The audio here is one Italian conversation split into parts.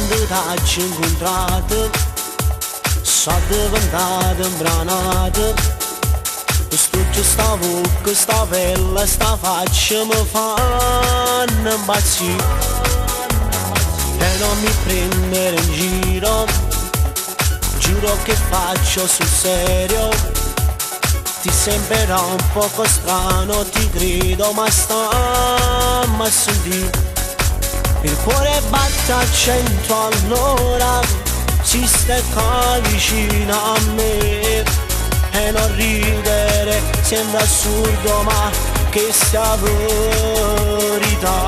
quando t'hai incontrato sono diventato imbranato. Questo ci stavo, questa bella, sta faccia mi fanno impazzire. E non mi prendere in giro, giuro che faccio sul serio. Ti sembrerà un poco strano, ti credo, ma stammi a sentire. Il cuore batte a 100 all'ora, si stecca vicino a me. E non ridere sembra assurdo, ma che sia verità.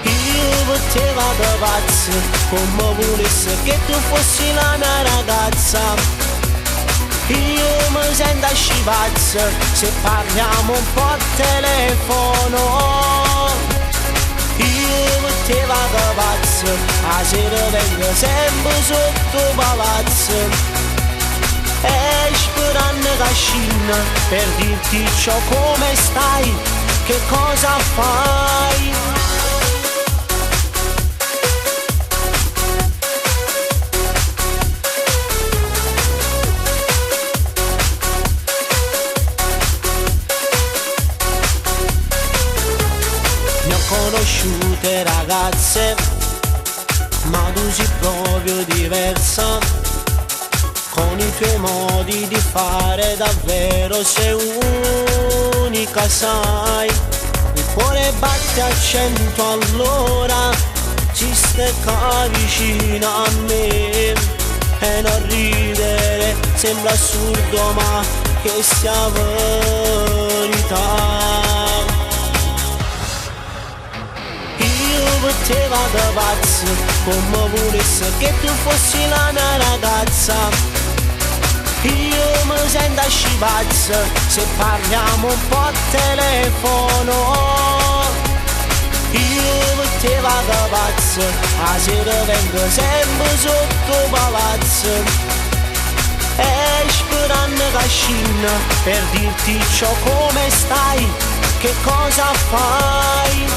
Io per te vado pazzo, come volessi che tu fossi la mia ragazza. Io mi sento scipazzo se parliamo un po' al telefono. Io per te vado pazzo, a sera vengo sempre sotto palazzo. E sperando cascina per dirti ciò come stai, che cosa fai. Conosciute ragazze, ma tu sei proprio diversa. Con i tuoi modi di fare davvero sei unica, sai. Il cuore batte a 100 all'ora, ci stecca vicino a me. E non ridere sembra assurdo, ma che sia verità. Per te vado pazzo, come volessi che tu fossi la mia ragazza. Io mi sento scipazzo se parliamo un po' al telefono. Io per te vado pazzo, a sera vengo sempre sotto palazzo. E sperando cascina per dirti ciò come stai, che cosa fai.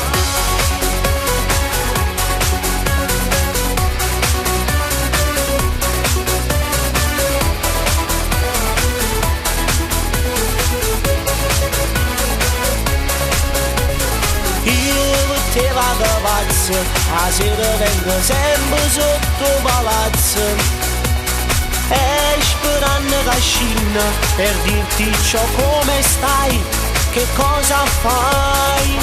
Te vado pazzo, a sera vengo sempre sotto palazzo. E sperando cascina per dirti ciò come stai, che cosa fai.